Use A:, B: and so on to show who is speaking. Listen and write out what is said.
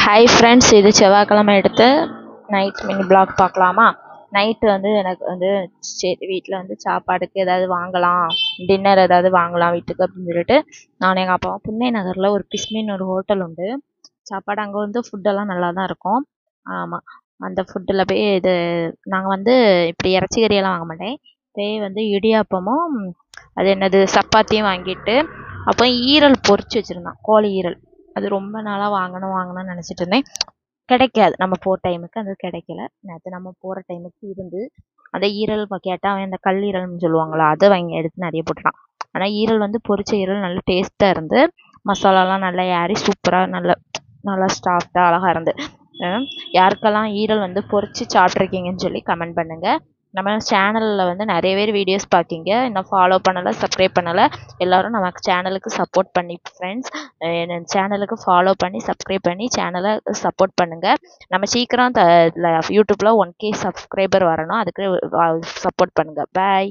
A: Hi friends, இது செவ்வாய்க்கிழமை எடுத்து நைட் மினி பிளாக் பார்க்கலாமா? நைட்டு வந்து எனக்கு வந்து சரி வீட்டில் வந்து சாப்பாடுக்கு ஏதாவது வாங்கலாம், டின்னர் ஏதாவது வாங்கலாம் வீட்டுக்கு அப்படின்னு சொல்லிட்டு நான் எங்கள் அப்பாவும் புன்னை நகரில் ஒரு பிஸ்மின்னு ஒரு ஹோட்டல் உண்டு. சாப்பாடு அங்கே வந்து ஃபுட்டெல்லாம் நல்லா தான் இருக்கும். ஆமாம், அந்த ஃபுட்டில் போய் இது நாங்கள் வந்து இப்படி இறைச்சி கறியெல்லாம் வாங்க மாட்டேன். போய் வந்து இடியாப்பமும் அது என்னது சப்பாத்தியும் வாங்கிட்டு அப்போ ஈரல் பொரிச்சு வச்சுருந்தான், கோழி ஈரல். அது ரொம்ப நாளாக வாங்கணும்னு நினச்சிட்டு இருந்தேன். கிடைக்காது, நம்ம போகிற டைமுக்கு அது கிடைக்கல. நேற்று நம்ம போகிற டைமுக்கு இருந்து அந்த ஈரல் கேட்டால் அவன் அந்த கல்லீரல்னு சொல்லுவாங்களா, அதை வாங்கி எடுத்து நிறைய போட்டுட்டான். ஆனால் ஈரல் வந்து பொரிச்ச ஈரல் நல்ல டேஸ்ட்டாக இருந்து, மசாலாலாம் நல்லா ஏறி சூப்பராக நல்லா சாஃப்டாக அழகாக இருந்து. யாருக்கெல்லாம் ஈரல் வந்து பொரிச்சு சாப்பிட்ருக்கீங்கன்னு சொல்லி கமெண்ட் பண்ணுங்கள். நம்ம சேனலில் வந்து நிறைய பேர் வீடியோஸ் பார்க்கிங்க, இன்னும் ஃபாலோ பண்ணலை, சப்ஸ்கிரைப் பண்ணலை. எல்லோரும் நமக்கு சேனலுக்கு சப்போர்ட் பண்ணி ஃப்ரெண்ட்ஸ் என் சேனலுக்கு ஃபாலோ பண்ணி சப்ஸ்கிரைப் பண்ணி சேனலை சப்போர்ட் பண்ணுங்கள். நம்ம சீக்கிரம் யூடியூப்பில் 1K சப்ஸ்கிரைபர் வரணும், அதுக்கு சப்போர்ட் பண்ணுங்கள். பாய்.